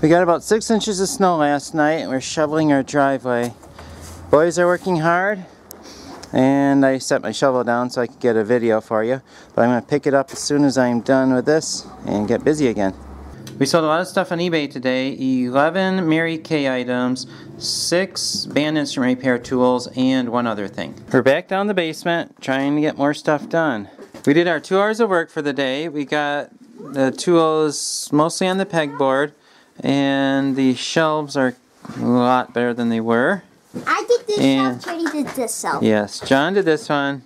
We got about 6 inches of snow last night and we're shoveling our driveway. Boys are working hard and I set my shovel down so I could get a video for you. But I'm going to pick it up as soon as I'm done with this and get busy again. We sold a lot of stuff on eBay today. 11 Mary Kay items, 6 band instrument repair tools, and one other thing. We're back down in the basement trying to get more stuff done. We did our 2 hours of work for the day. We got the tools mostly on the pegboard, and the shelves are a lot better than they were. I did this shelf, Charity did this shelf. Yes, John did this one,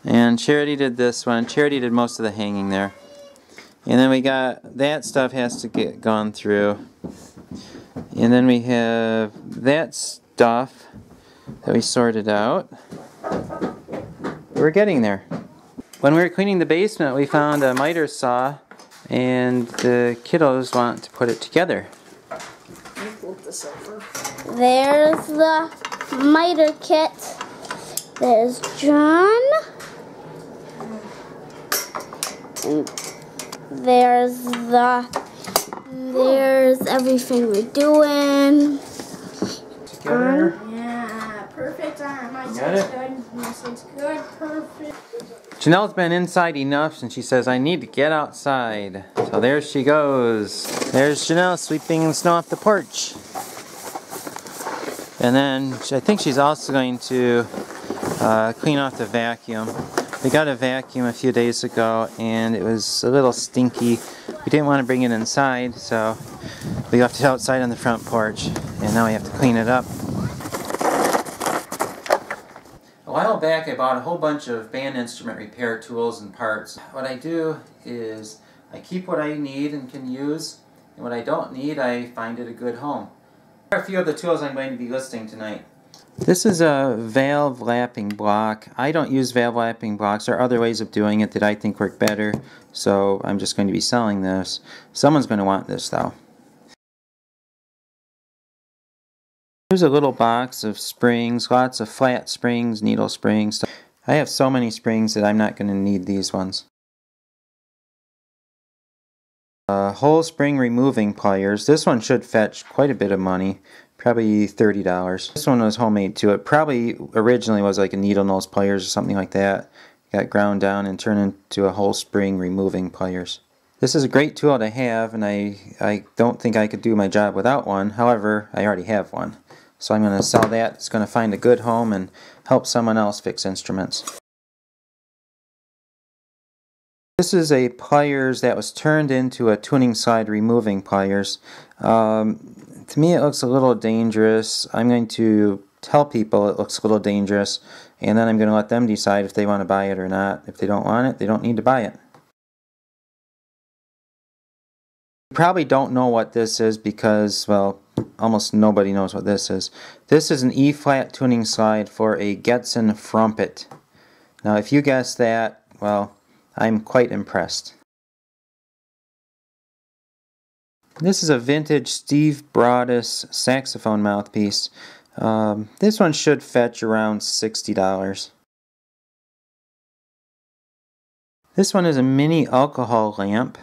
and Charity did this one. Charity did most of the hanging there. And then we got, that stuff has to get gone through. And then we have that stuff that we sorted out. We're getting there. When we were cleaning the basement, we found a miter saw, and the kiddos want to put it together. There's the miter kit. There's John. And there's everything we're doing. Yeah, perfect. My side's good. My side's good. Perfect. Janelle's been inside enough and she says, I need to get outside. So there she goes. There's Janelle sweeping the snow off the porch. And then I think she's also going to clean off the vacuum. We got a vacuum a few days ago and it was a little stinky. We didn't want to bring it inside, so we left it outside on the front porch. And now we have to clean it up. A while back I bought a whole bunch of band instrument repair tools and parts. What I do is I keep what I need and can use, and what I don't need I find it a good home. Here are a few of the tools I'm going to be listing tonight. This is a valve lapping block. I don't use valve lapping blocks. There are other ways of doing it that I think work better, so I'm just going to be selling this. Someone's going to want this though. Here's a little box of springs, lots of flat springs, needle springs. I have so many springs that I'm not going to need these ones. Whole spring removing pliers. This one should fetch quite a bit of money, probably $30. This one was homemade too. It probably originally was like a needle nose pliers or something like that. Got ground down and turned into a whole spring removing pliers. This is a great tool to have, and I don't think I could do my job without one. However, I already have one. So I'm going to sell that. It's going to find a good home and help someone else fix instruments. This is a pliers that was turned into a tuning slide removing pliers. To me it looks a little dangerous. I'm going to tell people it looks a little dangerous, and then I'm going to let them decide if they want to buy it or not. If they don't want it, they don't need to buy it. You probably don't know what this is because, well, almost nobody knows what this is. This is an E-flat tuning slide for a Getzen Frumpet. Now if you guessed that, well, I'm quite impressed. This is a vintage Steve Broadus saxophone mouthpiece. This one should fetch around $60. This one is a mini alcohol lamp.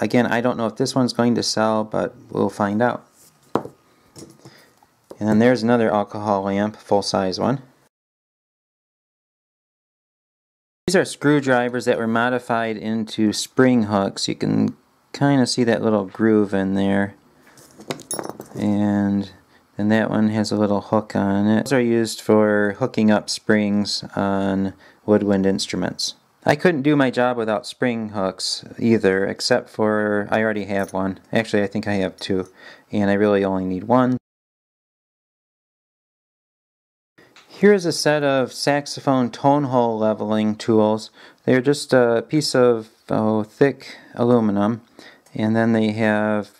Again, I don't know if this one's going to sell, but we'll find out. And then there's another alcohol lamp, full-size one. These are screwdrivers that were modified into spring hooks. You can kind of see that little groove in there. And then that one has a little hook on it. These are used for hooking up springs on woodwind instruments. I couldn't do my job without spring hooks either, except for I already have one. Actually, I think I have 2, and I really only need 1. Here's a set of saxophone tone hole leveling tools. They're just a piece of thick aluminum, and then they have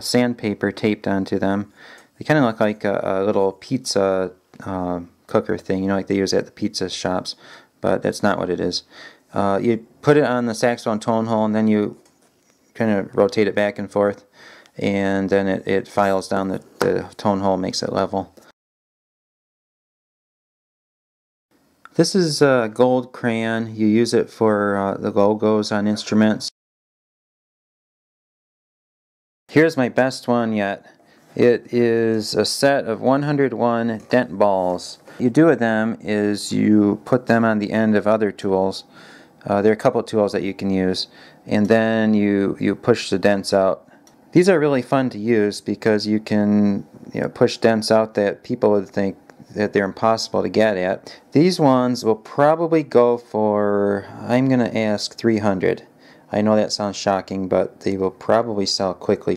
sandpaper taped onto them. They kind of look like a little pizza cooker thing, you know, like they use at the pizza shops, but that's not what it is. You put it on the saxophone tone hole, and then you kind of rotate it back and forth, and then it files down the tone hole, makes it level. This is a gold crayon. You use it for the logos on instruments. Here's my best one yet. It is a set of 101 dent balls. What you do with them is you put them on the end of other tools. There are a couple of tools that you can use, and then you push the dents out. These are really fun to use because you can push dents out that people would think that they're impossible to get at. These ones will probably go for, I'm going to ask $300. I know that sounds shocking, but they will probably sell quickly.